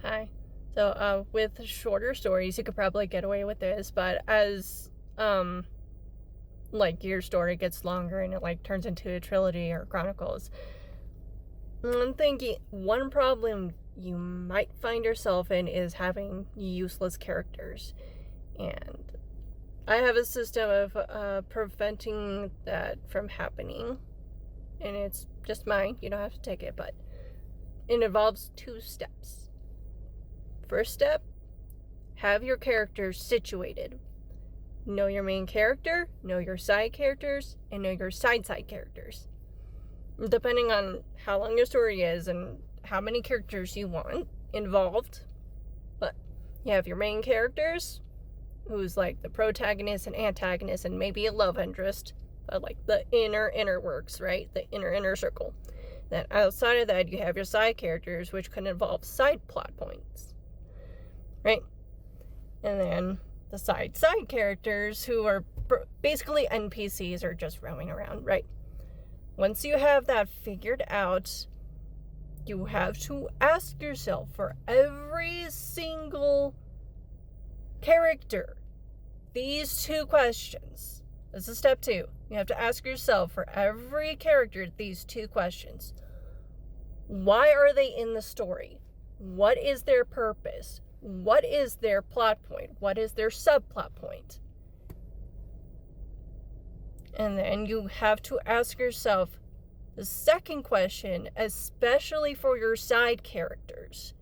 Hi. So, with shorter stories, you could probably get away with this, but as, like, your story gets longer and it, like, turns into a trilogy or chronicles, I'm thinking one problem you might find yourself in is having useless characters. And I have a system of, preventing that from happening, and it's just mine. You don't have to take it, but it involves 2 steps. First step, have your characters situated. Know your main character, know your side characters, and know your side characters. Depending on how long your story is and how many characters you want involved. But you have your main characters, who's like the protagonist and antagonist and maybe a love interest, but like the inner works, right? The inner circle. Then outside of that, you have your side characters, which can involve side plot points, right? And then the side characters, who are basically NPCs or just roaming around, right? Once you have that figured out, you have to ask yourself for every single character these 2 questions. This is step 2. You have to ask yourself for every character these 2 questions. Why are they in the story? What is their purpose? What is their plot point? What is their subplot point? And then you have to ask yourself the second question, especially for your side characters.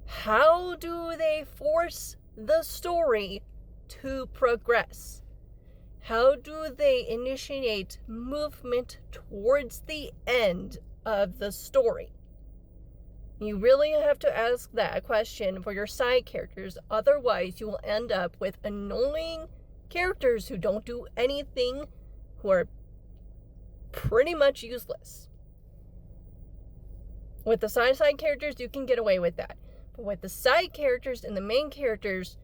How do they force the story to progress? How do they initiate movement towards the end of the story? You really have to ask that question for your side characters, otherwise you will end up with annoying characters who don't do anything, who are pretty much useless. With the side characters, you can get away with that. But with the side characters and the main characters,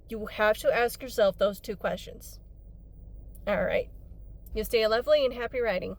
you have to ask yourself those 2 questions. Alright. You stay lovely and happy writing.